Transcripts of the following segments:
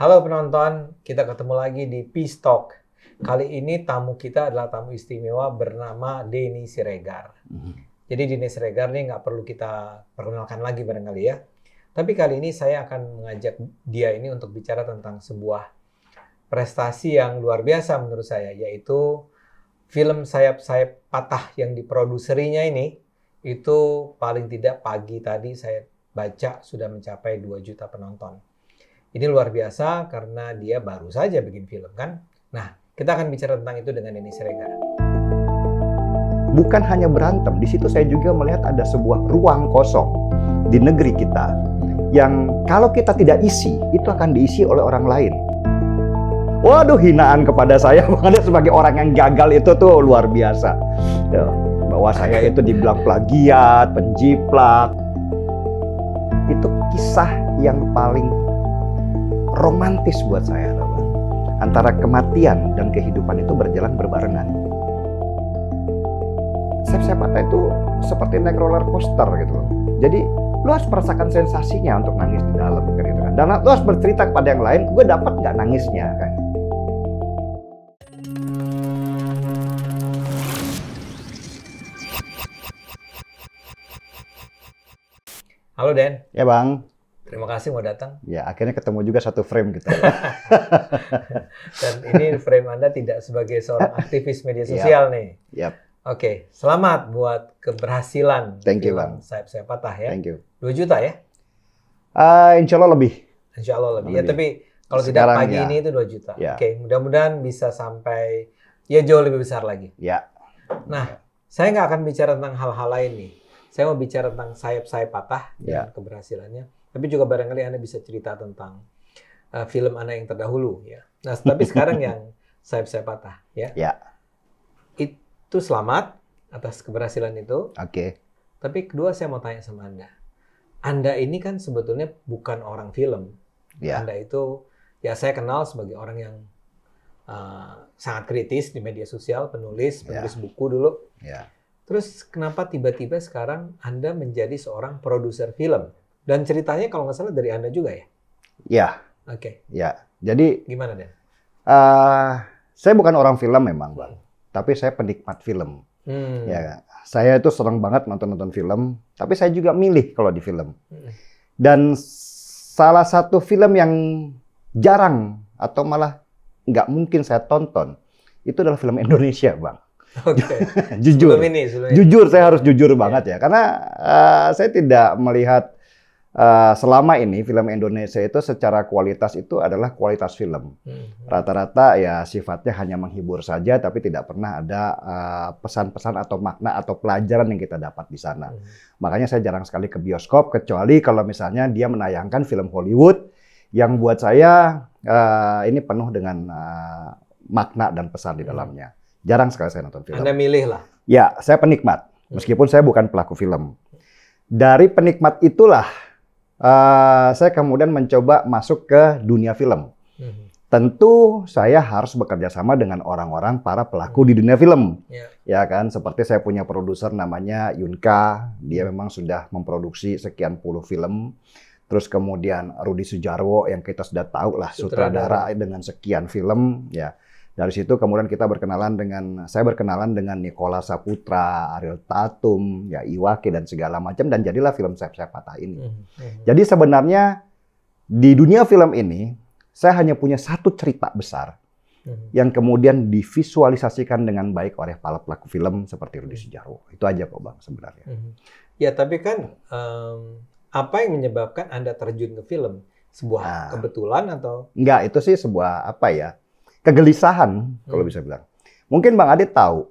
Halo penonton, kita ketemu lagi di Peace Talk. Kali ini tamu kita adalah tamu istimewa bernama Denny Siregar. Jadi Denny Siregar ini nggak perlu kita perkenalkan lagi barangkali ya. Tapi kali ini saya akan mengajak dia ini untuk bicara tentang sebuah prestasi yang luar biasa menurut saya, yaitu film Sayap-Sayap Patah yang diproduserinya ini, itu paling tidak pagi tadi saya baca sudah mencapai 2 juta penonton. Ini luar biasa karena dia baru saja bikin film kan. Nah, kita akan bicara tentang itu dengan Denny Siregar. Bukan hanya berantem, di situ saya juga melihat ada sebuah ruang kosong di negeri kita yang kalau kita tidak isi, itu akan diisi oleh orang lain. Waduh, hinaan kepada saya makanya sebagai orang yang gagal itu tuh luar biasa. Bahwa saya itu dibilang plagiat, penjiplak. Itu kisah yang paling romantis buat saya, teman. Antara kematian dan kehidupan itu berjalan berbarengan. Sayap-Sayap Patah itu seperti naik roller coaster gitu loh. Jadi lu harus merasakan sensasinya untuk nangis di dalam kan gitu kan. Dan lu harus bercerita kepada yang lain, gue dapat nggak nangisnya kan. Halo Den. Ya Bang. Terima kasih mau datang. Ya, akhirnya ketemu juga satu frame kita. Dan ini frame Anda tidak sebagai seorang aktivis media sosial nih. Yap. Oke, selamat buat keberhasilan Thank you, film Bang. Sayap-Sayap Patah ya. Thank you. 2 juta ya? Insya Allah lebih. Insya Allah lebih. Ya, Lebih. tapi kalau Sekarang tidak pagi ya. ini itu 2 juta. Ya. Oke, mudah-mudahan bisa sampai ya jauh lebih besar lagi. Ya. Nah, saya nggak akan bicara tentang hal-hal lain nih. Saya mau bicara tentang Sayap-Sayap Patah dan Ya. keberhasilannya. Tapi juga barangkali Anda bisa cerita tentang film Anda yang terdahulu ya. Nah, tapi sekarang yang Sayap-Sayap Patah ya. Ya. Itu selamat atas keberhasilan itu. Oke. Tapi kedua saya mau tanya sama Anda. Anda ini kan sebetulnya bukan orang film. Ya. Anda itu ya saya kenal sebagai orang yang sangat kritis di media sosial, penulis buku dulu. Ya. Terus kenapa tiba-tiba sekarang Anda menjadi seorang produser film? Dan ceritanya kalau nggak salah dari Anda juga ya? Ya. Oke. Ya. Jadi Gimana Den? saya bukan orang film memang, Bang. Tapi saya penikmat film. Ya, saya itu senang banget nonton film, tapi saya juga milih kalau di film. Dan salah satu film yang jarang atau malah nggak mungkin saya tonton, itu adalah film Indonesia, Bang. Oke. Jujur. Sebelum ini. Jujur, saya harus jujur banget ya. Karena saya tidak melihat selama ini film Indonesia itu secara kualitas itu adalah kualitas film. Rata-rata ya sifatnya hanya menghibur saja, tapi tidak pernah ada pesan-pesan atau makna atau pelajaran yang kita dapat di sana. Makanya saya jarang sekali ke bioskop, kecuali kalau misalnya dia menayangkan film Hollywood yang buat saya ini penuh dengan makna dan pesan di dalamnya. Jarang sekali saya nonton film. Anda milih lah. Ya, saya penikmat. Meskipun saya bukan pelaku film. Dari penikmat itulah saya kemudian mencoba masuk ke dunia film. Tentu saya harus bekerja sama dengan orang-orang para pelaku di dunia film. Ya kan, seperti saya punya produser namanya Yunka, dia memang sudah memproduksi sekian puluh film. Terus kemudian Rudi Sudjarwo yang kita sudah tahu lah sutradara dengan sekian film ya. Dari situ kemudian saya berkenalan dengan Nichola Saputra, Ariel Tatum, ya Iwake dan segala macam, dan jadilah film Sayap-Sayap Patah ini. Jadi sebenarnya di dunia film ini saya hanya punya satu cerita besar yang kemudian divisualisasikan dengan baik oleh para pelaku film seperti Rudi Sudjarwo. Itu aja kok Bang sebenarnya. Ya tapi kan apa yang menyebabkan Anda terjun ke film? Sebuah kebetulan atau? Enggak, itu sih sebuah kegelisahan, kalau bisa bilang. Mungkin Bang Adit tahu,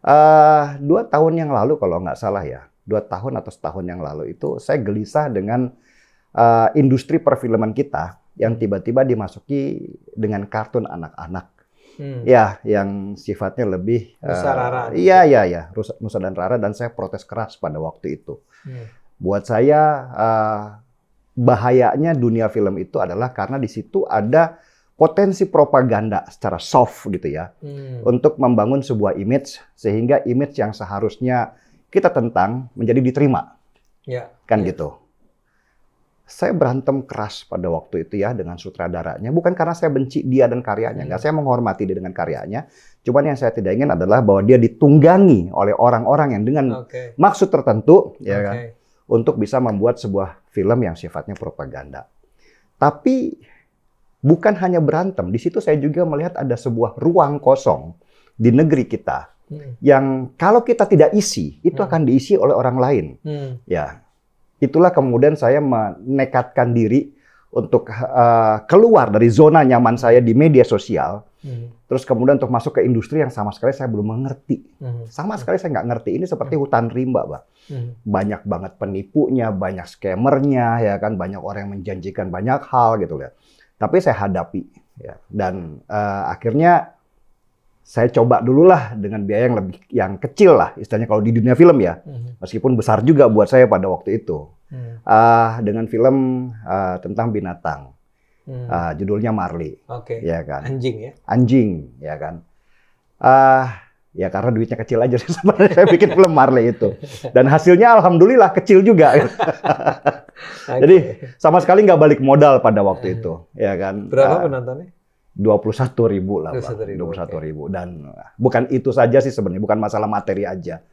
2 tahun yang lalu kalau nggak salah ya, 2 tahun atau setahun yang lalu itu saya gelisah dengan industri perfilman kita yang tiba-tiba dimasuki dengan kartun anak-anak. Ya, yang sifatnya lebih Nusa Rara. Iya, Nusa dan Rara, dan saya protes keras pada waktu itu. Buat saya bahayanya dunia film itu adalah karena di situ ada potensi propaganda secara soft gitu ya, untuk membangun sebuah image sehingga image yang seharusnya kita tentang menjadi diterima, kan gitu. Saya berantem keras pada waktu itu ya dengan sutradaranya. Bukan karena saya benci dia dan karyanya. Nggak, saya menghormati dia dengan karyanya. Cuman yang saya tidak ingin adalah bahwa dia ditunggangi oleh orang-orang yang dengan maksud tertentu, ya kan, untuk bisa membuat sebuah film yang sifatnya propaganda. Tapi bukan hanya berantem. Di situ saya juga melihat ada sebuah ruang kosong di negeri kita yang kalau kita tidak isi, itu akan diisi oleh orang lain. Ya. Itulah kemudian saya menekatkan diri untuk keluar dari zona nyaman saya di media sosial, terus kemudian untuk masuk ke industri yang sama sekali saya belum mengerti. Sama sekali saya nggak ngerti. Ini seperti hutan rimba, Pak. Banyak banget penipunya, banyak scammernya, ya kan, banyak orang yang menjanjikan banyak hal gitu ya. Tapi saya hadapi, ya. Dan akhirnya saya coba dulu lah dengan biaya yang kecil lah, istilahnya kalau di dunia film ya, meskipun besar juga buat saya pada waktu itu, dengan film tentang binatang, judulnya Marley, ya kan, anjing, ya kan, ya karena duitnya kecil aja sebenarnya saya bikin film Marley itu, dan hasilnya alhamdulillah kecil juga, jadi sama sekali nggak balik modal pada waktu itu, ya kan. Berapa penontonnya? 21.000 lah, Bang. 21.000. Dan bukan itu saja sih sebenarnya, bukan masalah materi aja.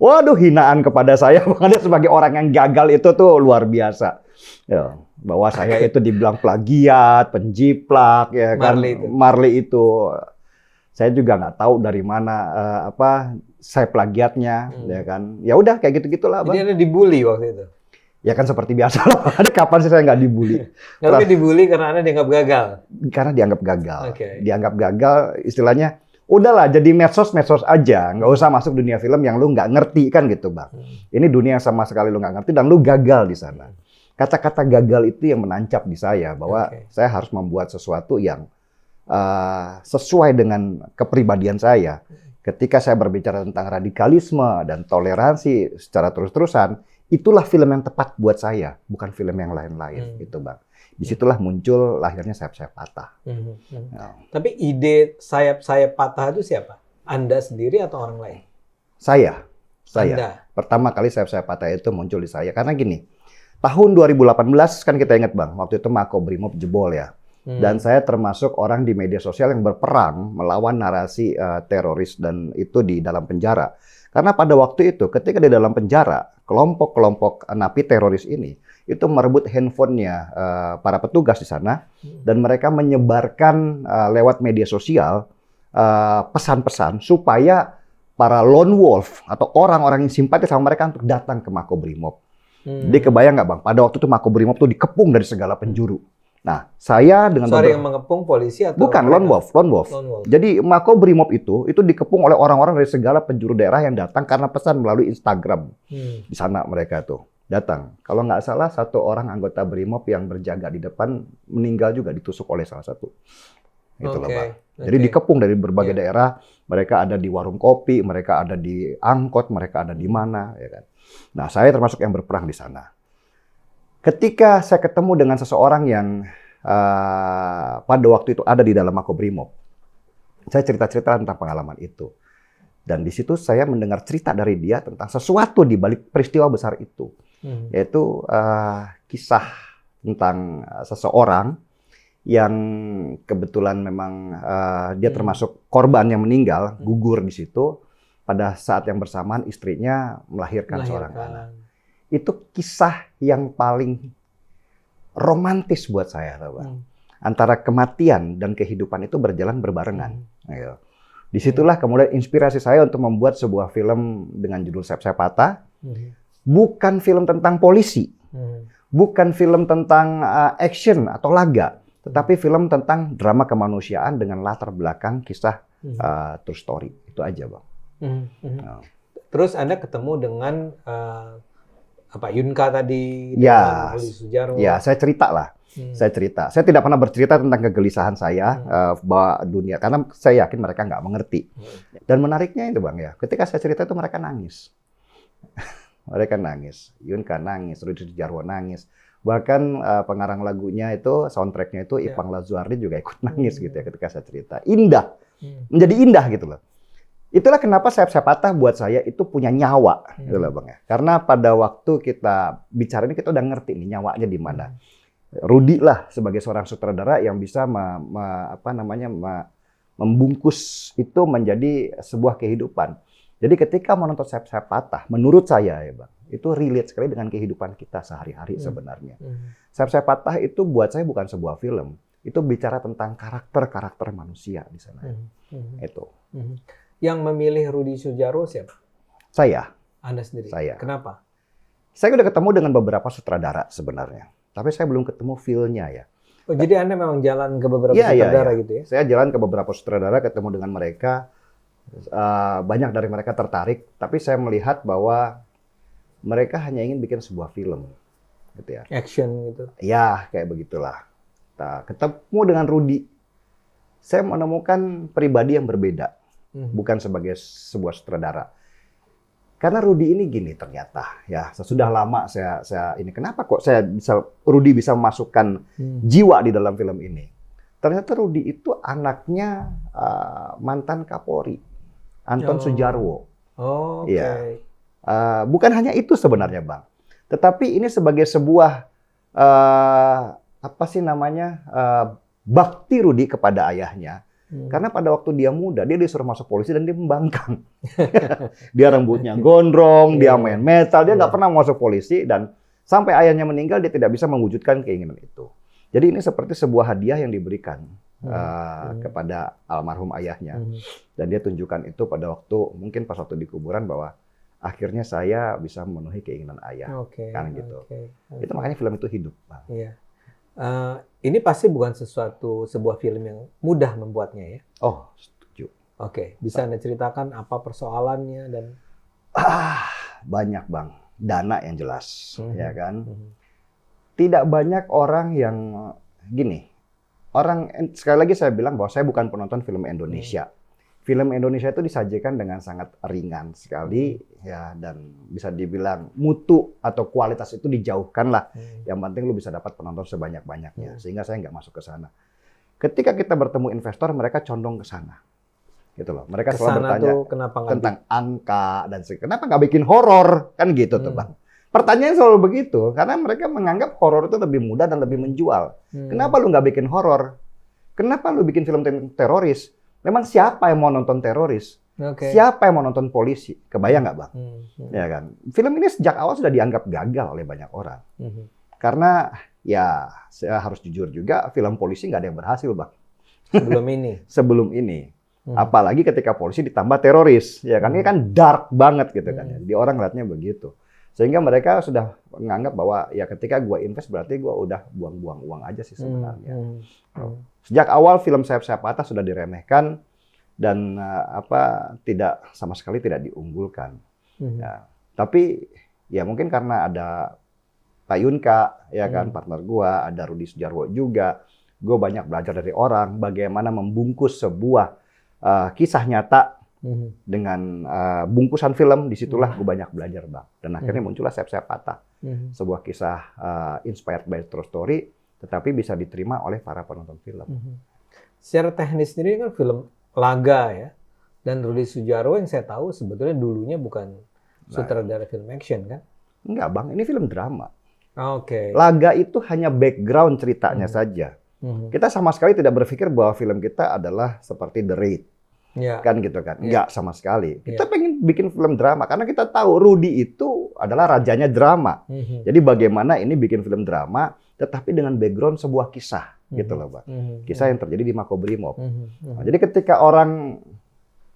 Waduh, hinaan kepada saya makanya sebagai orang yang gagal itu tuh luar biasa. Ya, bahwa saya itu dibilang plagiat, penjiplak, ya kan. Marley itu. Saya juga nggak tahu dari mana saya plagiatnya, ya kan. Ya udah kayak gitu-gitulah, Bang. Jadi Anda dibully waktu itu. Ya kan seperti biasa lah. Kapan sih saya nggak dibully? Tapi dibully karena Anda dianggap gagal? Karena dianggap gagal. Dianggap gagal, istilahnya, udahlah jadi medsos aja. Nggak usah masuk dunia film yang lu nggak ngerti kan gitu, Bang. Ini dunia yang sama sekali lu nggak ngerti dan lu gagal di sana. Kata-kata gagal itu yang menancap di saya, bahwa saya harus membuat sesuatu yang sesuai dengan kepribadian saya. Ketika saya berbicara tentang radikalisme dan toleransi secara terus-terusan, itulah film yang tepat buat saya, bukan film yang lain-lain, gitu, Bang. Disitulah muncul lahirnya Sayap-Sayap Patah. Ya. Tapi ide Sayap-Sayap Patah itu siapa? Anda sendiri atau orang lain? Saya. Anda? Pertama kali Sayap-Sayap Patah itu muncul di saya. Karena gini, tahun 2018 kan kita ingat, Bang, waktu itu Makobrimob jebol ya. Dan saya termasuk orang di media sosial yang berperang melawan narasi teroris dan itu di dalam penjara. Karena pada waktu itu, ketika di dalam penjara, kelompok-kelompok napi teroris ini itu merebut handphonenya para petugas di sana, dan mereka menyebarkan lewat media sosial pesan-pesan supaya para lone wolf atau orang-orang yang simpati sama mereka untuk datang ke Makobrimob. Jadi kebayang nggak, Bang? Pada waktu itu Makobrimob tuh dikepung dari segala penjuru. Nah, saya dengan yang mengepung polisi atau bukan lone wolf. Jadi Makobrimob itu dikepung oleh orang-orang dari segala penjuru daerah yang datang karena pesan melalui Instagram. Di sana mereka tuh datang. Kalau nggak salah satu orang anggota Brimob yang berjaga di depan meninggal juga ditusuk oleh salah satu. Gitu loh, Pak. Jadi dikepung dari berbagai daerah. Mereka ada di warung kopi, mereka ada di angkot, mereka ada di mana, ya kan. Nah, saya termasuk yang berperang di sana. Ketika saya ketemu dengan seseorang yang pada waktu itu ada di dalam Makobrimob, saya cerita-cerita tentang pengalaman itu. Dan di situ saya mendengar cerita dari dia tentang sesuatu di balik peristiwa besar itu. Yaitu kisah tentang seseorang yang kebetulan memang dia termasuk korban yang meninggal, gugur di situ. Pada saat yang bersamaan istrinya melahirkan seorang anak. Itu kisah yang paling romantis buat saya, Bang. Antara kematian dan kehidupan itu berjalan berbarengan. Disitulah kemudian inspirasi saya untuk membuat sebuah film dengan judul Sayap-Sayap Patah. Bukan film tentang polisi, bukan film tentang action atau laga, tetapi film tentang drama kemanusiaan dengan latar belakang kisah true story. Itu aja, Bang. Terus Anda ketemu dengan Yunka tadi, ya, Oli Sujarwo. Ya, saya cerita lah. Saya cerita. Saya tidak pernah bercerita tentang kegelisahan saya bahwa dunia, karena saya yakin mereka nggak mengerti. Dan menariknya itu, Bang, ya, ketika saya cerita itu mereka nangis. Mereka nangis. Yunka nangis, Oli Sujarwo nangis. Bahkan pengarang lagunya itu, soundtracknya itu Ipang Lazuardi juga ikut nangis gitu ya ketika saya cerita. Indah, menjadi indah gitu loh. Itulah kenapa Sayap-Sayap Patah buat saya itu punya nyawa, gitu loh Bang ya. Karena pada waktu kita bicara ini kita udah ngerti nih nyawanya di mana. Rudy lah sebagai seorang sutradara yang bisa membungkus itu menjadi sebuah kehidupan. Jadi ketika menonton Sayap-Sayap Patah, menurut saya ya Bang, itu relate sekali dengan kehidupan kita sehari-hari sebenarnya. Sayap-Sayap Patah itu buat saya bukan sebuah film, itu bicara tentang karakter-karakter manusia di sana. Itu. Yang memilih Rudi Sudjarwo siapa? Saya. Anda sendiri? Saya. Kenapa? Saya udah ketemu dengan beberapa sutradara sebenarnya. Tapi saya belum ketemu feel-nya ya. Oh, jadi Anda memang jalan ke beberapa sutradara gitu ya? Saya jalan ke beberapa sutradara, ketemu dengan mereka. Banyak dari mereka tertarik. Tapi saya melihat bahwa mereka hanya ingin bikin sebuah film. Gitu ya. Action gitu? Ya, kayak begitulah. Nah, ketemu dengan Rudy. Saya menemukan pribadi yang berbeda. Bukan sebagai sebuah sutradara. Karena Rudy ini gini ternyata, ya sudah lama saya ini kenapa kok Rudy bisa memasukkan jiwa di dalam film ini. Ternyata Rudy itu anaknya mantan Kapolri, Anton Sudjarwo. Oh, ya. Bukan hanya itu sebenarnya Bang, tetapi ini sebagai sebuah bakti Rudy kepada ayahnya. Karena pada waktu dia muda, dia disuruh masuk polisi dan dia membangkang. Dia rambutnya gondrong, dia main metal, dia nggak pernah masuk polisi. Dan sampai ayahnya meninggal, dia tidak bisa mewujudkan keinginan itu. Jadi ini seperti sebuah hadiah yang diberikan kepada almarhum ayahnya. Dan dia tunjukkan itu pada mungkin pas waktu di kuburan bahwa akhirnya saya bisa memenuhi keinginan ayah. Kan gitu. Itu makanya film itu hidup. Bang. Iya. Ini pasti bukan sebuah film yang mudah membuatnya ya? Oh, setuju. Bisa Anda ceritakan apa persoalannya dan? Banyak Bang, dana yang jelas, ya kan. Tidak banyak orang yang gini. Sekali lagi saya bilang bahwa saya bukan penonton film Indonesia. Film Indonesia itu disajikan dengan sangat ringan sekali ya, dan bisa dibilang mutu atau kualitas itu dijauhkan lah. Yang penting lu bisa dapat penonton sebanyak-banyaknya, sehingga saya nggak masuk ke sana. Ketika kita bertemu investor, mereka condong ke sana, gitu loh. Mereka selalu bertanya tentang angka dan kenapa nggak bikin horor kan gitu tuh Bang. Pertanyaannya selalu begitu karena mereka menganggap horor itu lebih mudah dan lebih menjual. Kenapa lu nggak bikin horor? Kenapa lu bikin film teroris? Memang siapa yang mau nonton teroris? Siapa yang mau nonton polisi? Kebayang nggak Bang? Ya kan. Film ini sejak awal sudah dianggap gagal oleh banyak orang. Karena ya saya harus jujur juga, film polisi nggak ada yang berhasil Bang. Sebelum ini. Apalagi ketika polisi ditambah teroris. Ya kan, ini kan dark banget gitu kan. Jadi orang ngeliatnya begitu. Sehingga mereka sudah menganggap bahwa ya ketika gua invest berarti gua udah buang-buang uang aja sih sebenarnya. Sejak awal film Sayap-Sayap Patah sudah diremehkan dan tidak sama sekali tidak diunggulkan. Ya, tapi ya mungkin karena ada Pak Yunka ya kan, partner gua, ada Rudi Sudjarwo juga. Gua banyak belajar dari orang bagaimana membungkus sebuah kisah nyata dengan bungkusan film. Disitulah gue banyak belajar Bang. Dan akhirnya muncullah Sayap-Sayap Patah. Sebuah kisah inspired by true story, tetapi bisa diterima oleh para penonton film. Secara teknis sendiri kan film laga ya. Dan Rudi Sudjarwo yang saya tahu sebetulnya dulunya bukan sutradara film action kan? Enggak Bang, ini film drama. Laga itu hanya background ceritanya saja. Kita sama sekali tidak berpikir bahwa film kita adalah seperti The Raid. Kan gitu kan. Enggak sama sekali. Kita pengen bikin film drama karena kita tahu Rudy itu adalah rajanya drama. Jadi bagaimana ini bikin film drama tetapi dengan background sebuah kisah gitu loh Bang. Kisah yang terjadi di Makobrimob. Nah, jadi ketika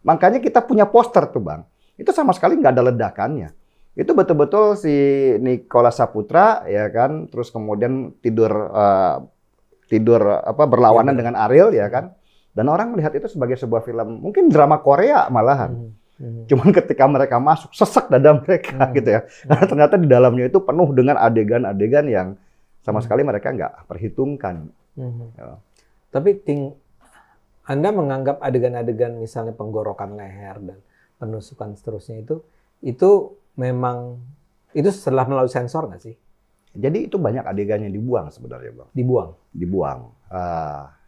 makanya kita punya poster tuh Bang. Itu sama sekali nggak ada ledakannya. Itu betul-betul si Nicholas Saputra ya kan, terus kemudian tidur berlawanan dengan Ariel ya kan. Dan orang melihat itu sebagai sebuah film, mungkin drama Korea malahan. Cuman ketika mereka masuk, sesek dada mereka gitu ya. Karena ternyata di dalamnya itu penuh dengan adegan-adegan yang sama sekali mereka nggak perhitungkan. Ya. Tapi Anda menganggap adegan-adegan misalnya penggorokan leher dan penusukan seterusnya itu memang, itu setelah melalui sensor nggak sih? Jadi itu banyak adegan yang dibuang sebenarnya Bang. Dibuang?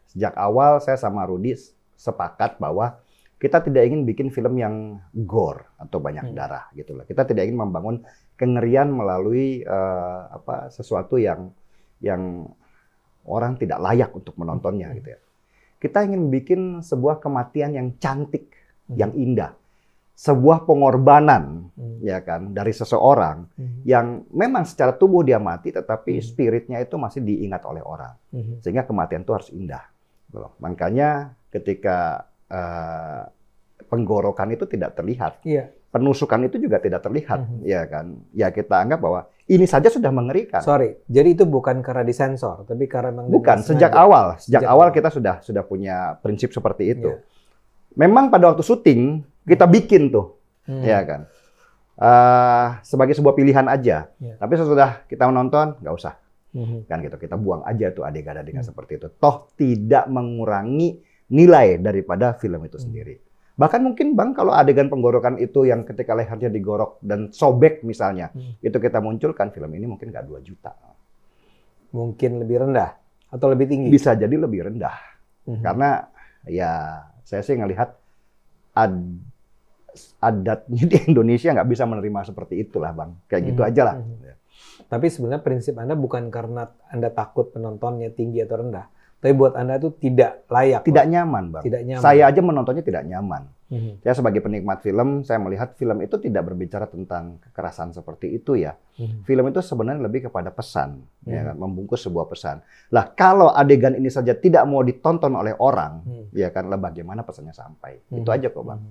Sejak awal saya sama Rudy sepakat bahwa kita tidak ingin bikin film yang gore atau banyak darah gitu loh. Kita tidak ingin membangun kengerian melalui sesuatu yang orang tidak layak untuk menontonnya gitu ya. Kita ingin bikin sebuah kematian yang cantik, yang indah. Sebuah pengorbanan ya kan dari seseorang yang memang secara tubuh dia mati tetapi spiritnya itu masih diingat oleh orang. Sehingga kematian itu harus indah. Makanya ketika penggorokan itu tidak terlihat. Penusukan itu juga tidak terlihat ya kan. Ya kita anggap bahwa ini saja sudah mengerikan. Sorry, jadi itu bukan karena disensor, tapi karena memang bukan sejak awal kita sudah punya prinsip seperti itu. Memang pada waktu syuting kita bikin tuh, ya kan, sebagai sebuah pilihan aja. Tapi sesudah kita menonton, nggak usah, kan gitu. Kita buang aja tuh adegan-adegan seperti itu. Toh tidak mengurangi nilai daripada film itu sendiri. Bahkan mungkin Bang, kalau adegan penggorokan itu yang ketika lehernya digorok dan sobek misalnya, itu kita munculkan, film ini mungkin nggak 2 juta. Mungkin lebih rendah atau lebih tinggi? Bisa jadi lebih rendah. Karena ya saya sih ngelihat adatnya di Indonesia nggak bisa menerima seperti itulah Bang. Kayak gitu aja lah. Tapi sebenarnya prinsip Anda bukan karena Anda takut penontonnya tinggi atau rendah. Tapi buat Anda itu tidak layak. Tidak nyaman Bang. Tidak nyaman. Saya aja menontonnya tidak nyaman. Saya sebagai penikmat film, saya melihat film itu tidak berbicara tentang kekerasan seperti itu ya. Film itu sebenarnya lebih kepada pesan. Ya kan? Membungkus sebuah pesan. Lah kalau adegan ini saja tidak mau ditonton oleh orang, ya kan, lah bagaimana pesannya sampai. Itu aja kok Bang.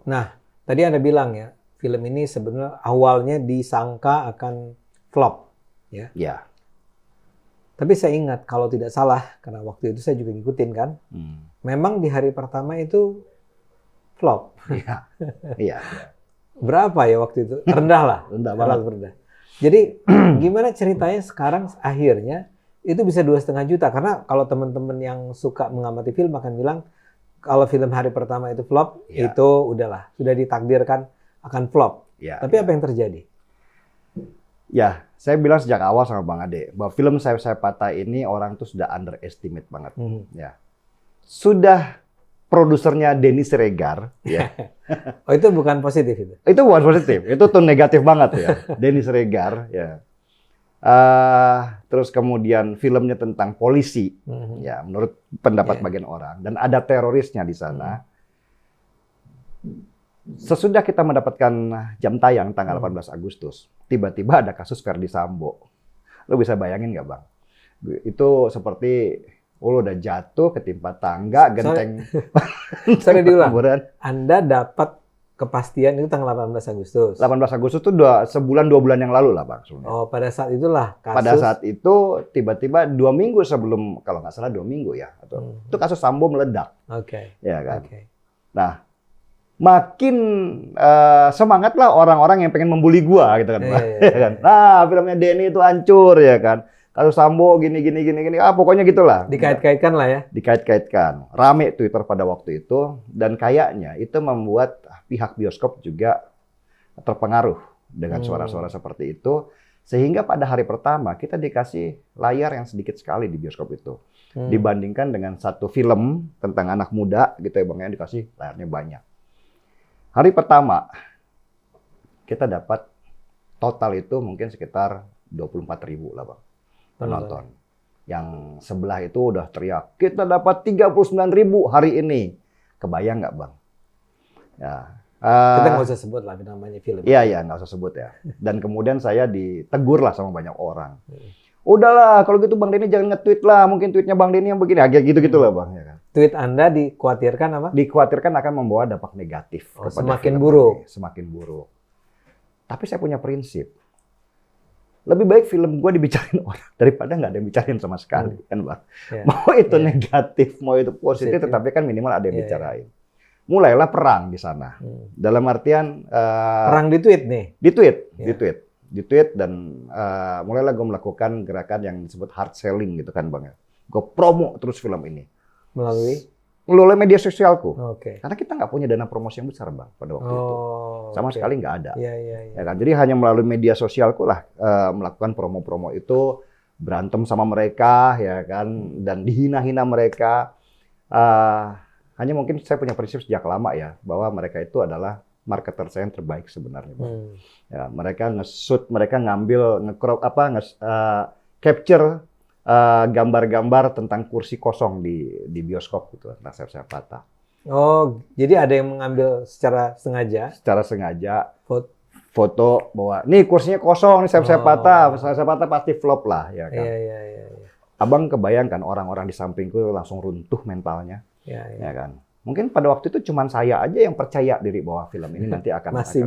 Nah, tadi Anda bilang ya, film ini sebenarnya awalnya disangka akan flop, ya. Ya. Tapi saya ingat kalau tidak salah, karena waktu itu saya juga ngikutin kan, memang di hari pertama itu flop. Iya. Iya. Berapa ya waktu itu? Rendah lah. Rendah banget. Rendah. Jadi gimana ceritanya sekarang akhirnya itu bisa 2,5 juta? Karena kalau teman-teman yang suka mengamati film akan bilang, kalau film hari pertama itu flop, itu udahlah, sudah ditakdirkan akan flop. Tapi apa yang terjadi? Ya, saya bilang sejak awal sama Bang Ade bahwa film Saya Patah ini orang tuh sudah underestimate banget. Ya, sudah produsernya Denny Siregar. Ya. Oh itu bukan positif itu? Itu bukan positif, itu tuh negatif banget ya. Denny Siregar. Ya. Terus kemudian filmnya tentang polisi. Ya, menurut pendapat bagian orang dan ada terorisnya di sana. Sesudah kita mendapatkan jam tayang tanggal 18 Agustus, tiba-tiba ada kasus Ferdy Sambo. Lo bisa bayangin nggak Bang? Itu seperti lo udah jatuh, ketimpa tangga, genteng. Sorry diulang. Anda dapat kepastian itu tanggal 18 Agustus? 18 Agustus itu sebulan 2 bulan yang lalu lah Bang. Sebenarnya. Oh pada saat itulah kasus? Pada saat itu tiba-tiba 2 minggu sebelum, kalau nggak salah 2 minggu ya. Itu kasus Sambo meledak. Ya kan? Nah, makin semangat lah orang-orang yang pengen membuli gua gitu kan, kan. Nah, filmnya Denny itu hancur ya kan. Kasus Sambo gini, pokoknya gitulah. Dikait-kaitkan lah ya. Dikait-kaitkan. Rame Twitter pada waktu itu dan kayaknya itu membuat pihak bioskop juga terpengaruh dengan suara-suara seperti itu sehingga pada hari pertama kita dikasih layar yang sedikit sekali di bioskop itu. Dibandingkan dengan satu film tentang anak muda gitu ya Bang ya, dikasih layarnya banyak. Hari pertama, kita dapat total itu mungkin sekitar 24.000 lah Bang, penonton. Yang sebelah itu udah teriak, kita dapat 39.000 hari ini. Kebayang nggak Bang? Ya. Kita nggak usah sebut lah namanya film. Iya, nggak usah sebut ya. Dan kemudian saya ditegur lah sama banyak orang. Udahlah, kalau gitu Bang Denny jangan nge-tweet lah. Mungkin tweetnya Bang Denny yang begini. Kayak gitu-gitu lah Bang. Ya kan? Tweet Anda dikhawatirkan apa? Dikhawatirkan akan membawa dampak negatif. Semakin buruk. Semakin buruk. Tapi saya punya prinsip. Lebih baik film gue dibicarain orang daripada nggak ada yang bicarain sama sekali. Kan Bang? Mau itu negatif, mau itu positif, tetapi kan minimal ada yang bicarain. Mulailah perang di sana. Dalam artian... perang di tweet nih? Di tweet dan mulailah gue melakukan gerakan yang disebut hard selling gitu kan Bang. Gue promo terus film ini. Melalui media sosialku. Karena kita nggak punya dana promosi yang besar Bang pada waktu itu. Sama sekali nggak ada. Ya kan? Jadi hanya melalui media sosialku lah melakukan promo-promo itu, berantem sama mereka ya kan, dan dihina-hina mereka. Hanya mungkin saya punya prinsip sejak lama ya, bahwa mereka itu adalah marketer saya yang terbaik sebenarnya. Ya, mereka nge-shoot, mereka ngambil, nge-crop, capture gambar-gambar tentang kursi kosong di bioskop gitu, tentang sayap-sayap patah. Oh, jadi ada yang mengambil secara sengaja? Secara sengaja, foto bahwa, nih kursinya kosong, nih sayap-sayap patah, sayap-sayap patah pasti flop lah, ya kan? Iya. Abang kebayangkan orang-orang di sampingku langsung runtuh mentalnya, ya kan? Mungkin pada waktu itu cuma saya aja yang percaya diri bahwa film ini nanti akan masih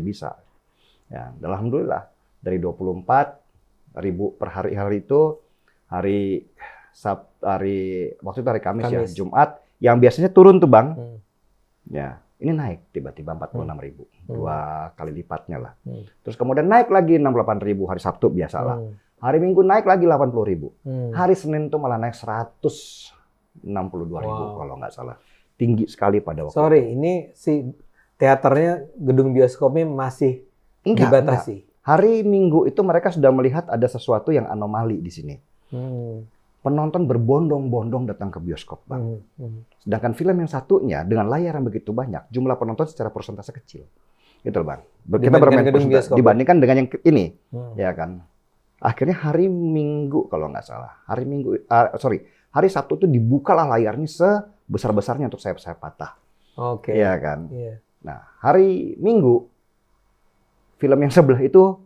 bisa. Ya, alhamdulillah dari 24.000 per hari itu hari waktu itu hari Kamis ya, Jumat yang biasanya turun tuh Bang. Ya, ini naik tiba-tiba 46.000. 2 kali lipatnya lah. Terus kemudian naik lagi 68.000 hari Sabtu biasalah. Hari Minggu naik lagi 80.000. Hari Senin tuh malah naik 162.000 kalau nggak salah. Tinggi sekali pada waktu itu. Ini si teaternya, gedung bioskopnya masih dibatasi? Enggak. Hari Minggu itu mereka sudah melihat ada sesuatu yang anomali di sini. Penonton berbondong-bondong datang ke bioskop, Bang. Sedangkan film yang satunya dengan layar yang begitu banyak, jumlah penonton secara persentase kecil. Gitu loh, Bang. Kita bermain dibandingkan dengan yang ini, ya kan. Akhirnya hari Minggu kalau nggak salah, hari Sabtu itu dibukalah layarnya sebesar-besarnya untuk sayap-sayap patah. Oke. Iya kan. Nah, hari Minggu film yang sebelah itu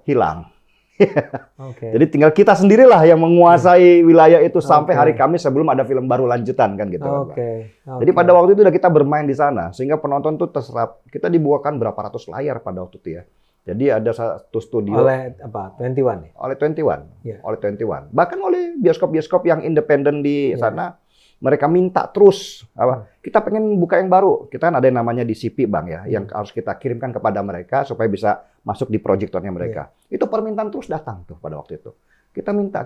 hilang. Jadi tinggal kita sendirilah yang menguasai wilayah itu sampai hari Kamis sebelum ada film baru lanjutan kan gitu. Jadi pada waktu itu udah kita bermain di sana sehingga penonton tuh terserap. Kita dibukakan berapa ratus layar pada waktu itu ya. Jadi ada satu studio oleh apa? 21 ya? Oleh 21. Oleh 21. Bahkan oleh bioskop-bioskop yang independen di sana mereka minta terus kita pengen buka yang baru. Kita kan ada yang namanya DCP Bang ya, yang harus kita kirimkan kepada mereka supaya bisa masuk di proyektornya mereka. Itu permintaan terus datang tuh pada waktu itu. Kita minta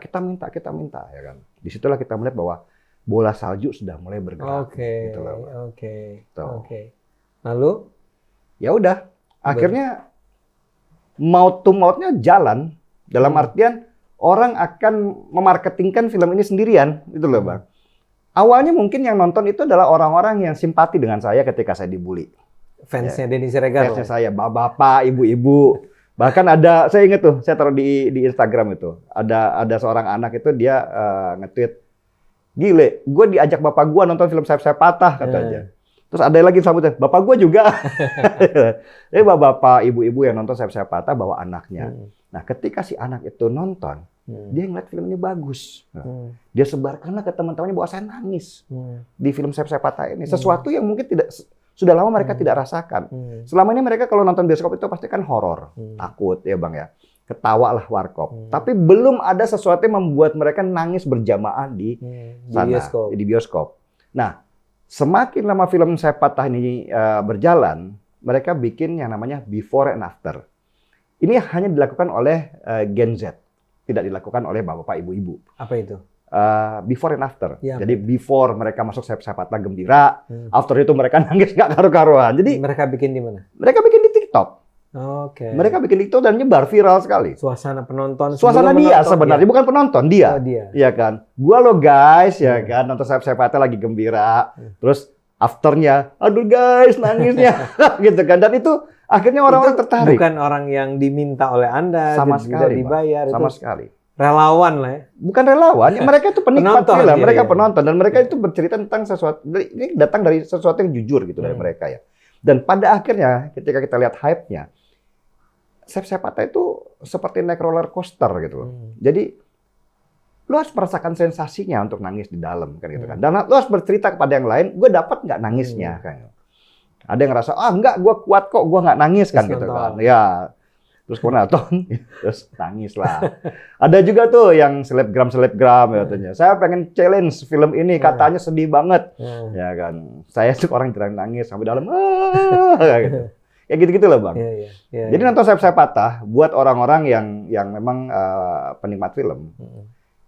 ya kan. Disitulah kita melihat bahwa bola salju sudah mulai bergerak. Oke. Lalu ya udah, akhirnya maut to mautnya jalan dalam artian orang akan memarketingkan film ini sendirian, gitu loh Bang. Awalnya mungkin yang nonton itu adalah orang-orang yang simpati dengan saya ketika saya dibully. Fansnya Denny Siregar. Fansnya saya, bapak-bapak, ibu-ibu. Bahkan ada, saya ingat tuh, saya taruh di Instagram itu. Ada seorang anak itu dia nge-tweet, gile, gue diajak bapak gue nonton film sayap-sayap patah, katanya. Terus ada lagi sambutnya, bapak gue juga. Jadi bapak-bapak, ibu-ibu yang nonton sayap-sayap patah bawa anaknya. Nah, ketika si anak itu nonton, dia ngeliat film ini bagus. Dia sebarkanlah ke teman-temannya bahwa saya nangis di film sayap-sayap patah ini. Sesuatu yang mungkin sudah lama mereka tidak rasakan. Selama ini mereka kalau nonton bioskop itu pasti kan horor, takut ya Bang ya. Ketawa lah warkop. Tapi belum ada sesuatu yang membuat mereka nangis berjamaah di sana, di bioskop. Nah, semakin lama film sayap patah ini berjalan, mereka bikin yang namanya before and after. Ini hanya dilakukan oleh Gen Z, tidak dilakukan oleh bapak-bapak, ibu-ibu. Apa itu? Before and after. Jadi before mereka masuk sayap-sayap patah gembira, after itu mereka nangis nggak karu-karuan. Jadi mereka bikin di mana? Mereka bikin di TikTok. Mereka bikin di TikTok dan nyebar viral sekali. Suasana penonton. Suasana dia sebenarnya, bukan penonton dia. Iya kan. Gua lo guys, ya kan nonton sayap-sayap patah lagi gembira. Terus afternya, aduh guys nangisnya, gitu kan. Dan itu akhirnya orang-orang tertarik. Bukan orang yang diminta oleh Anda, sama sekali, dibayar. Sama sekali. Relawan lah ya. Bukan relawan, mereka itu penikmat film, mereka penonton dan mereka itu bercerita tentang sesuatu. Ini datang dari sesuatu yang jujur gitu dari mereka ya. Dan pada akhirnya ketika kita lihat hype-nya, sayap-sayap patah itu seperti naik roller coaster gitu loh. Jadi lu harus merasakan sensasinya untuk nangis di dalam kan gitu kan. Dan lu harus bercerita kepada yang lain, gue dapat nggak nangisnya kan. Ada yang ngerasa, enggak, gue kuat kok, gue nggak nangis kan gitu kan. Ya, terus nonton, terus nangis lah. Ada juga tuh yang selebgram ya katanya. Saya pengen challenge film ini, katanya sedih banget. Ya kan, saya tuh orang jarang nangis sampai dalam, gitu. Ya gitu-gitu loh Bang. Jadi nonton sayap-sayap patah buat orang-orang yang memang penikmat film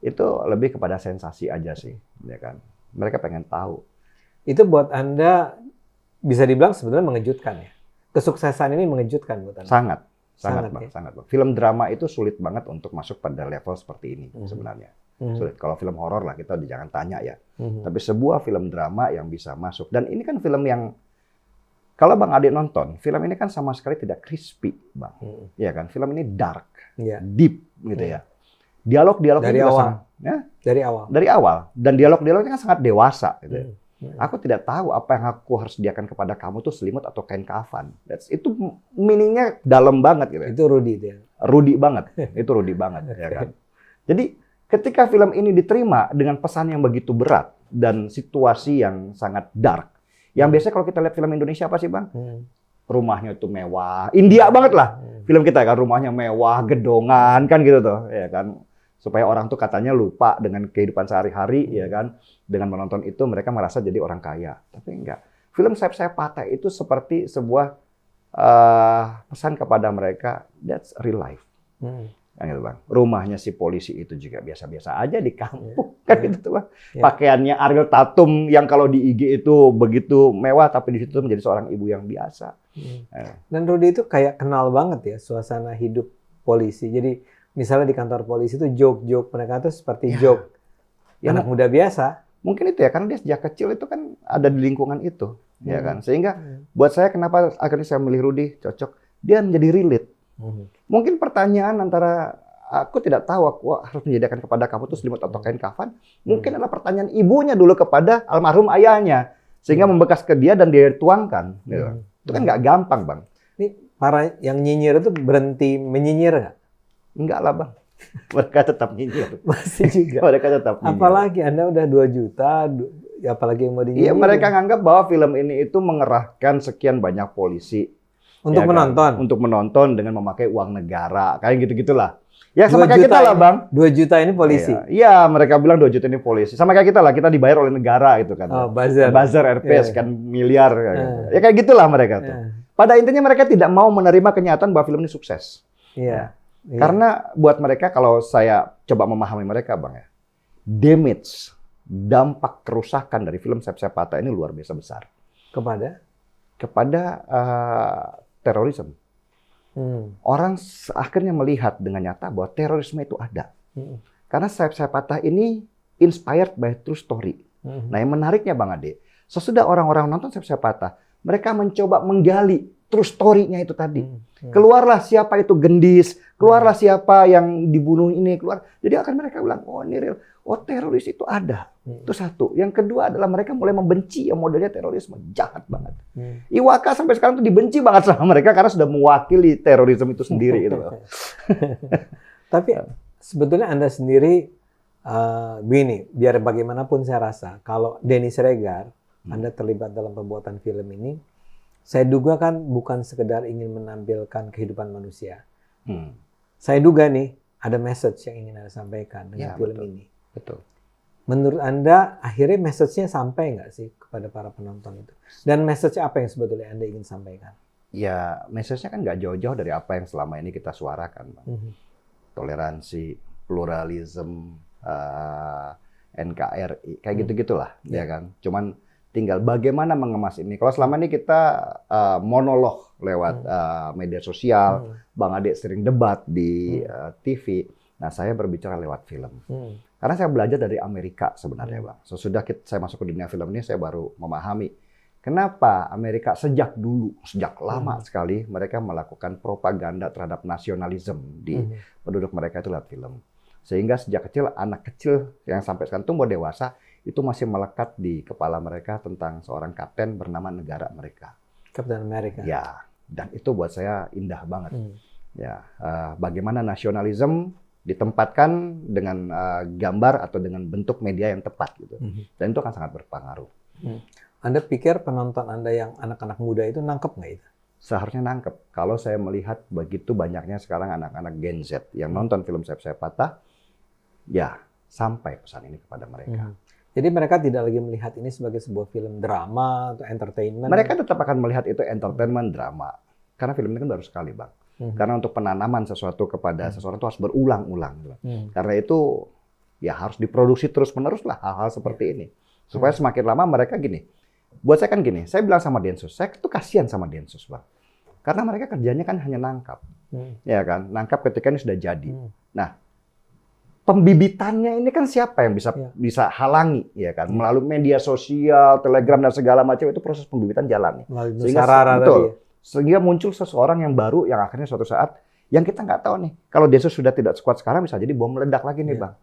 itu lebih kepada sensasi aja sih, ya kan. Mereka pengen tahu. Itu buat Anda bisa dibilang sebenarnya mengejutkan ya. Kesuksesan ini mengejutkan buat Anda. Sangat Bang. Film drama itu sulit banget untuk masuk pada level seperti ini sebenarnya. Sulit. Kalau film horor lah kita jangan tanya ya. Tapi sebuah film drama yang bisa masuk. Dan ini kan film yang kalau Bang Ade nonton, film ini kan sama sekali tidak crispy, Bang. Iya kan? Film ini dark, deep gitu ya. Dialog-dialognya dari juga awal. sangat, ya? Dari awal. Dan dialog-dialognya kan sangat dewasa gitu ya. Aku tidak tahu apa yang aku harus sediakan kepada kamu tuh selimut atau kain kafan. Itu meaningnya dalam banget gitu. Itu Rudy dia. Rudy banget. Itu Rudy banget ya kan. Jadi ketika film ini diterima dengan pesan yang begitu berat dan situasi yang sangat dark. Yang biasanya kalau kita lihat film Indonesia apa sih, Bang? Rumahnya itu mewah. India banget lah. Film kita kan rumahnya mewah, gedongan kan gitu tuh, ya kan. Supaya orang tuh katanya lupa dengan kehidupan sehari-hari, ya kan. Dengan menonton itu mereka merasa jadi orang kaya. Tapi enggak. Film Sayap Sayap Patah itu seperti sebuah pesan kepada mereka, that's real life. Kan gitu, Bang. Rumahnya si polisi itu juga biasa-biasa aja di kampung. Kan gitu tuh, Bang. Pakaiannya Ariel Tatum yang kalau di IG itu begitu mewah, tapi di situ menjadi seorang ibu yang biasa. Dan Rudy itu kayak kenal banget ya suasana hidup polisi. Jadi misalnya di kantor polisi itu joke-joke mereka tuh seperti joke anak muda biasa. Mungkin itu ya, karena dia sejak kecil itu kan ada di lingkungan itu, ya kan. Sehingga buat saya kenapa akhirnya saya milih Rudy cocok, dia menjadi relate. Mungkin pertanyaan antara aku tidak tahu aku harus menyediakan kepada kamu tuh selimut atau kain kafan, mungkin adalah pertanyaan ibunya dulu kepada almarhum ayahnya, sehingga membekas ke dia dan dia tuangkan. Gitu. Itu kan nggak gampang, Bang. Ini para yang nyinyir itu berhenti menyinyir nggak? Enggak lah, Bang. Mereka tetap nyinyir. Masih juga. Mereka tetap nyinyir. Apalagi Anda udah 2 juta, apalagi yang mau dinyinyir. Iya, mereka nganggap bahwa film ini itu mengerahkan sekian banyak polisi. Untuk menonton? Kan? Untuk menonton dengan memakai uang negara. Kayak gitu-gitulah. Ya sama kayak kita lah, Bang. 2 juta ini polisi? Iya, mereka bilang 2 juta ini polisi. Sama kayak kita lah, kita dibayar oleh negara gitu kan. Oh, buzzer. Buzzer, RP, sekian miliar. Ya kayak gitulah mereka tuh. Pada intinya mereka tidak mau menerima kenyataan bahwa film ini sukses. Iya. Karena buat mereka, kalau saya coba memahami mereka, Bang ya, dampak kerusakan dari film Sayap Sayap Patah ini luar biasa besar. Kepada terorisme. Orang akhirnya melihat dengan nyata bahwa terorisme itu ada. Karena Sayap Sayap Patah ini inspired by true story. Nah, yang menariknya, Bang Ade, sesudah orang-orang nonton Sayap Sayap Patah, mereka mencoba menggali true story-nya itu tadi. Keluarlah siapa itu gendis, keluarlah siapa yang dibunuh ini, keluar. Jadi akan mereka bilang, oh ini real, oh teroris itu ada. Itu satu. Yang kedua adalah mereka mulai membenci yang modelnya terorisme, jahat banget. Iwaka sampai sekarang tuh dibenci banget sama mereka karena sudah mewakili terorisme itu sendiri. Gitu. Tapi sebetulnya Anda sendiri, begini, biar bagaimanapun saya rasa, kalau Denny Siregar, Anda terlibat dalam pembuatan film ini, saya duga kan bukan sekedar ingin menampilkan kehidupan manusia. Saya duga nih, ada message yang ingin Anda sampaikan dengan film ini. Betul. Menurut Anda, akhirnya message-nya sampai nggak sih kepada para penonton itu? Dan message apa yang sebetulnya Anda ingin sampaikan? Ya, message-nya kan nggak jauh-jauh dari apa yang selama ini kita suarakan, Bang. Toleransi, pluralisme, NKRI, kayak gitu-gitulah, ya kan. Cuman tinggal bagaimana mengemas ini. Kalau selama ini kita monolog lewat media sosial, Bang Ade sering debat di TV. Nah, saya berbicara lewat film. Karena saya belajar dari Amerika sebenarnya, Bang. Sesudah saya masuk ke dunia film ini, saya baru memahami kenapa Amerika sejak dulu, sejak lama sekali, mereka melakukan propaganda terhadap nasionalisme di penduduk mereka itu lewat film. Sehingga sejak kecil, anak kecil yang sampai sekarang tumbuh dewasa, itu masih melekat di kepala mereka tentang seorang kapten bernama negara mereka. Kapten Amerika. Ya, dan itu buat saya indah banget. Ya, bagaimana nasionalisme ditempatkan dengan gambar atau dengan bentuk media yang tepat gitu. Dan itu akan sangat berpengaruh. Anda pikir penonton Anda yang anak-anak muda itu nangkep nggak itu? Seharusnya nangkep. Kalau saya melihat begitu banyaknya sekarang anak-anak Gen Z yang nonton film Sayap Sayap Patah, ya sampai pesan ini kepada mereka. Jadi mereka tidak lagi melihat ini sebagai sebuah film drama atau entertainment. Mereka tetap akan melihat itu entertainment drama. Karena film ini kan baru sekali, Bang. Karena untuk penanaman sesuatu kepada seseorang itu harus berulang-ulang. Karena itu ya harus diproduksi terus-menerus lah hal-hal seperti ini. Supaya semakin lama mereka gini. Buat saya kan gini, saya bilang sama Densus, saya tuh kasihan sama Densus, Bang. Karena mereka kerjanya kan hanya nangkap. Ya kan, nangkap ketika ini sudah jadi. Nah, pembibitannya ini kan siapa yang bisa halangi, ya kan? Melalui media sosial, Telegram dan segala macam itu proses pembibitan jalan nih. Sehingga muncul seseorang yang baru yang akhirnya suatu saat yang kita nggak tahu nih. Kalau Densus sudah tidak sekuat sekarang bisa jadi bom meledak lagi nih, Bang.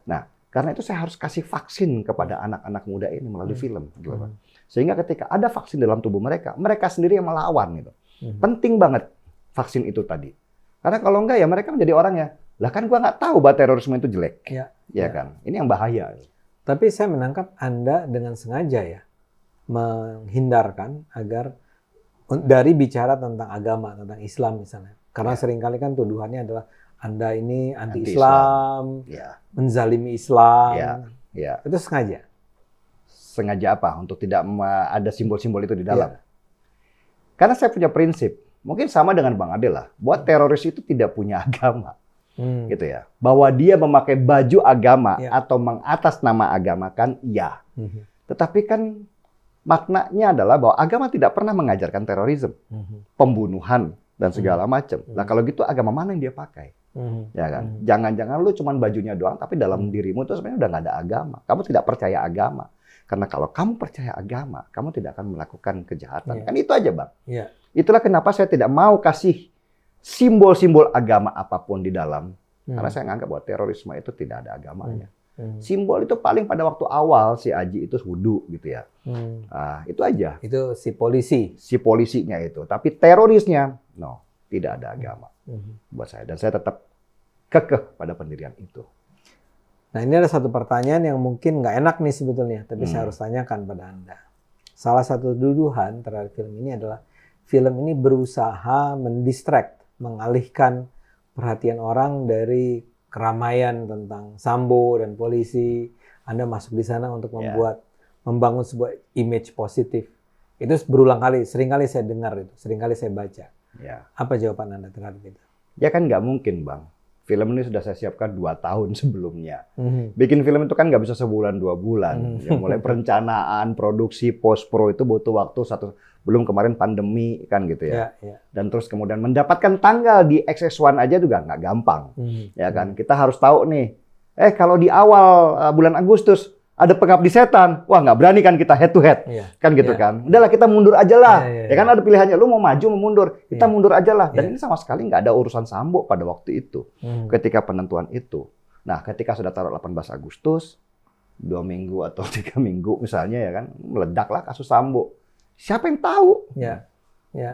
Nah, karena itu saya harus kasih vaksin kepada anak-anak muda ini melalui film, gitu, Bang. Sehingga ketika ada vaksin dalam tubuh mereka, mereka sendiri yang melawan gitu. Penting banget vaksin itu tadi. Karena kalau enggak ya mereka menjadi orang ya, lah kan gua nggak tahu bahwa terorisme itu jelek. Ya kan? Ini yang bahaya. Tapi saya menangkap Anda dengan sengaja ya menghindarkan agar dari bicara tentang agama, tentang Islam misalnya. Karena seringkali kan tuduhannya adalah Anda ini anti-Islam, menzalimi Islam. Itu sengaja. Sengaja apa? Untuk tidak ada simbol-simbol itu di dalam. Karena saya punya prinsip, mungkin sama dengan Bang Ade lah, bahwa teroris itu tidak punya agama. Gitu ya. Bahwa dia memakai baju agama atau mengatasnama agama kan Tetapi kan maknanya adalah bahwa agama tidak pernah mengajarkan terorisme, pembunuhan dan segala macam. Nah kalau gitu agama mana yang dia pakai? Ya kan? Jangan-jangan lu cuman bajunya doang, tapi dalam dirimu itu sebenarnya udah nggak ada agama. Kamu tidak percaya agama. Karena kalau kamu percaya agama, kamu tidak akan melakukan kejahatan. Kan itu aja, Bang. Itulah kenapa saya tidak mau kasih simbol-simbol agama apapun di dalam. Karena saya menganggap bahwa terorisme itu tidak ada agamanya. Simbol itu paling pada waktu awal si Aji itu wudu gitu ya. Itu aja. Itu si polisi. Si polisinya itu. Tapi terorisnya, tidak ada agama buat saya. Dan saya tetap kekeh pada pendirian itu. Nah ini ada satu pertanyaan yang mungkin nggak enak nih sebetulnya. Tapi saya harus tanyakan pada Anda. Salah satu tuduhan terhadap film ini adalah film ini berusaha mendistract, mengalihkan perhatian orang dari keramaian tentang Sambo dan polisi. Anda masuk di sana untuk membangun sebuah image positif. Itu berulang kali, sering kali saya dengar itu, sering kali saya baca. Apa jawaban Anda terhadap itu? Ya kan nggak mungkin, Bang. Film ini sudah saya siapkan 2 tahun sebelumnya. Bikin film itu kan nggak bisa sebulan 2 bulan. Ya, mulai perencanaan, produksi, post-pro itu butuh waktu belum kemarin pandemi kan gitu ya. Dan terus kemudian mendapatkan tanggal di XS1 aja juga nggak gampang. Ya kan, kita harus tahu nih, kalau di awal bulan Agustus ada Pengabdi Setan, wah nggak berani kan kita head to head, kan gitu kan. Udahlah kita mundur aja lah, ya kan ada pilihannya, lu mau maju mau mundur, kita mundur aja lah. Dan ini sama sekali nggak ada urusan Sambo pada waktu itu, ketika penentuan itu. Nah ketika sudah taruh 18 Agustus, 2 minggu atau 3 minggu misalnya ya kan, meledaklah kasus Sambo. Siapa yang tahu?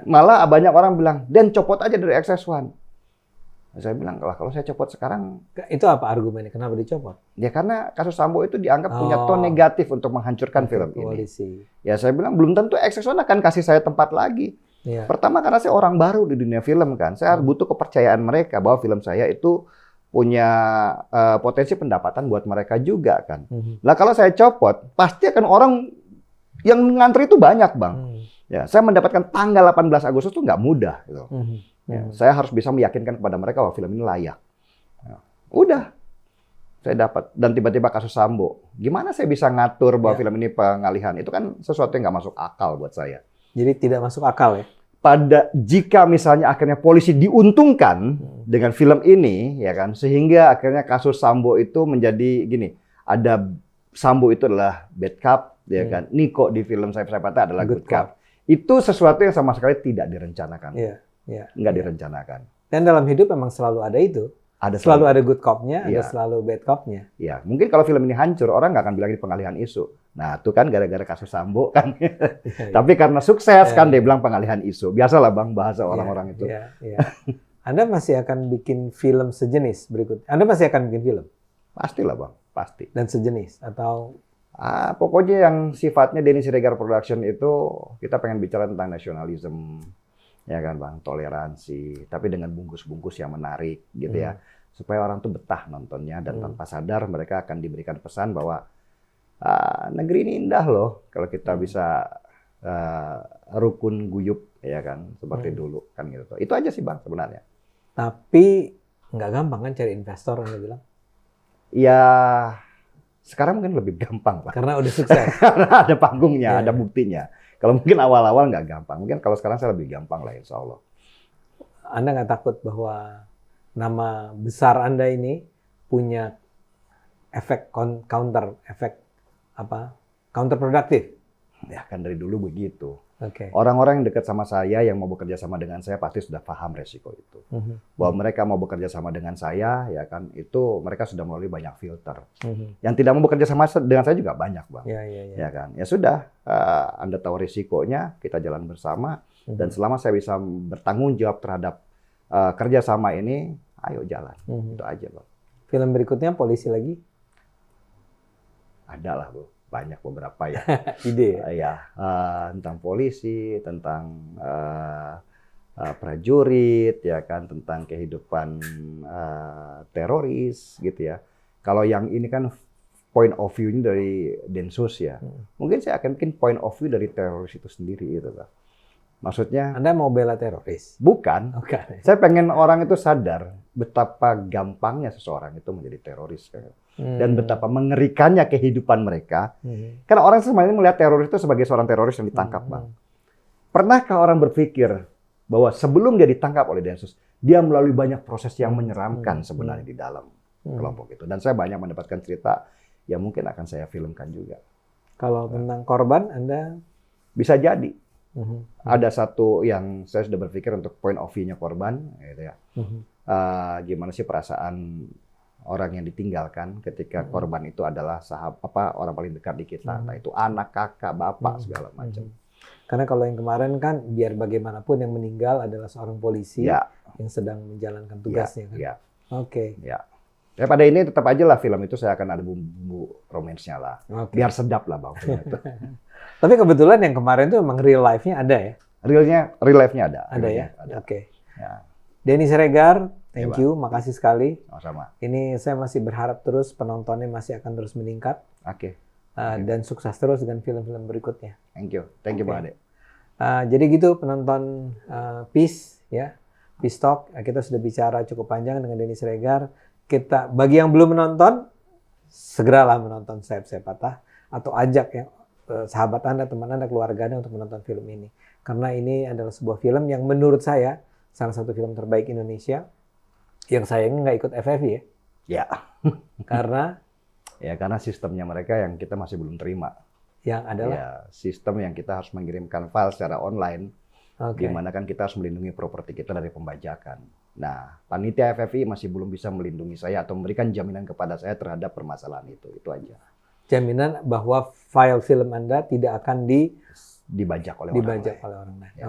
Malah banyak orang bilang, Dan copot aja dari XS1. Saya bilang, kalau saya copot sekarang... Itu apa argumennya? Kenapa dicopot? Ya karena kasus Sambo itu dianggap punya tone negatif untuk menghancurkan film ini. Ya saya bilang, belum tentu XS1 akan kasih saya tempat lagi. Pertama karena saya orang baru di dunia film kan. Saya butuh kepercayaan mereka bahwa film saya itu punya potensi pendapatan buat mereka juga kan. Nah kalau saya copot, pasti akan orang yang ngantri itu banyak, Bang. Ya, saya mendapatkan tanggal 18 Agustus itu nggak mudah gitu. Saya harus bisa meyakinkan kepada mereka bahwa film ini layak. Udah, saya dapat. Dan tiba-tiba kasus Sambo. Gimana saya bisa ngatur bahwa film ini pengalihan? Itu kan sesuatu yang nggak masuk akal buat saya. Jadi tidak masuk akal ya? Jika misalnya akhirnya polisi diuntungkan dengan film ini, ya kan, sehingga akhirnya kasus Sambo itu menjadi gini, ada Sambo itu adalah bad cop, ya kan, Niko di film Sayap Sayapata adalah good cop. Itu sesuatu yang sama sekali tidak direncanakan. Nggak direncanakan. Dan dalam hidup memang selalu ada itu. Selalu ada good cop-nya, ada selalu bad cop-nya. Ya, mungkin kalau film ini hancur, orang nggak akan bilang ini pengalihan isu. Nah, itu kan gara-gara kasus Sambo kan. Tapi karena sukses kan dia bilang pengalihan isu. Biasalah Bang bahasa orang-orang itu. Anda masih akan bikin film sejenis berikutnya? Anda masih akan bikin film? Pastilah Bang, pasti. Dan sejenis atau? Pokoknya yang sifatnya Denny Siregar Production itu kita pengen bicara tentang nasionalisme. Ya kan Bang, toleransi, tapi dengan bungkus-bungkus yang menarik gitu ya. Supaya orang tuh betah nontonnya dan tanpa sadar mereka akan diberikan pesan bahwa negeri ini indah loh kalau kita bisa rukun guyup ya kan seperti dulu kan gitu. Itu aja sih Bang sebenarnya. Tapi nggak gampang kan cari investor Anda bilang? Ya sekarang mungkin lebih gampang Pak. Karena udah sukses. Karena ada panggungnya, ada buktinya. Kalau mungkin awal-awal nggak gampang, mungkin kalau sekarang saya lebih gampang lah insya Allah. Anda nggak takut bahwa nama besar Anda ini punya efek counterproductive. Ya kan dari dulu begitu. Oke. Orang-orang yang dekat sama saya, yang mau bekerja sama dengan saya pasti sudah paham resiko itu. Bahwa mereka mau bekerja sama dengan saya, ya kan, itu mereka sudah melalui banyak filter. Yang tidak mau bekerja sama dengan saya juga banyak, Bang. Ya kan. Ya sudah, Anda tahu risikonya, kita jalan bersama, dan selama saya bisa bertanggung jawab terhadap kerjasama ini, ayo jalan. Itu aja, Bang. Film berikutnya polisi lagi? Ada lah, Bu. Banyak beberapa ya. Ide Tentang polisi, tentang prajurit, ya kan, tentang kehidupan teroris, gitu ya. Kalau yang ini kan point of view-nya dari Densus ya. Mungkin saya akan bikin point of view dari teroris itu sendiri, gitu, Pak. Maksudnya, Anda mau bela teroris? Bukan. Saya pengen orang itu sadar betapa gampangnya seseorang itu menjadi teroris. Dan betapa mengerikannya kehidupan mereka. Karena orang semuanya melihat teroris itu sebagai seorang teroris yang ditangkap, Bang. Pernahkah orang berpikir bahwa sebelum dia ditangkap oleh Densus, dia melalui banyak proses yang menyeramkan sebenarnya di dalam kelompok itu. Dan saya banyak mendapatkan cerita yang mungkin akan saya filmkan juga. Kalau tentang korban, Anda? Bisa jadi. Ada satu yang saya sudah berpikir untuk point of view-nya korban, gitu ya. Gimana sih perasaan orang yang ditinggalkan ketika korban itu adalah orang paling dekat di kita, entah itu anak, kakak, bapak, segala macam. Karena kalau yang kemarin kan biar bagaimanapun yang meninggal adalah seorang polisi yang sedang menjalankan tugasnya kan. Oke. Ya. Ya pada ini tetap aja lah film itu saya akan ada bumbu romansnya lah. Biar sedap lah, Bang. Tapi kebetulan yang kemarin itu memang real life-nya ada ya? Real life-nya ada. Ada ya? Oke. Ya. Denny Siregar, thank you, makasih sekali. Sama-sama. Ini saya masih berharap terus penontonnya masih akan terus meningkat. Oke. Dan sukses terus dengan film-film berikutnya. Thank you, Bang Ade. Jadi gitu penonton Peace ya, Peace Talk. Kita sudah bicara cukup panjang dengan Denny Siregar. Bagi yang belum menonton, segeralah menonton Sayap-Sayap Patah atau ajak ya sahabat Anda, teman Anda, keluarga Anda untuk menonton film ini. Karena ini adalah sebuah film yang menurut saya salah satu film terbaik Indonesia yang sayangnya nggak ikut FFI ya. Ya. Karena sistemnya mereka yang kita masih belum terima. Yang adalah? Ya, sistem yang kita harus mengirimkan file secara online. Di mana kan kita harus melindungi properti kita dari pembajakan. Nah, panitia FFI masih belum bisa melindungi saya atau memberikan jaminan kepada saya terhadap permasalahan itu. Itu aja. Jaminan bahwa file film Anda tidak akan dibajak oleh orang lain.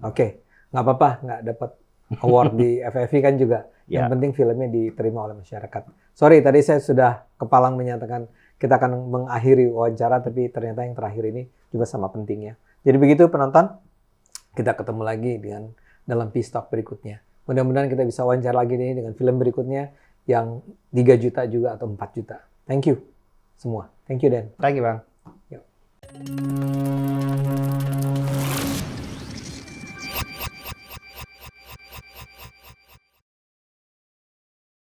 Oke. Nggak apa-apa, nggak dapat award di FFI kan juga. Yang penting filmnya diterima oleh masyarakat. Sorry, tadi saya sudah kepalang menyatakan kita akan mengakhiri wawancara, tapi ternyata yang terakhir ini juga sama pentingnya. Jadi begitu penonton, kita ketemu lagi dalam Peace Talk berikutnya. Mudah-mudahan kita bisa wawancara lagi nih dengan film berikutnya yang 3 juta juga atau 4 juta. Thank you semua. Thank you, Dan. Thank you, Bang. Yuk.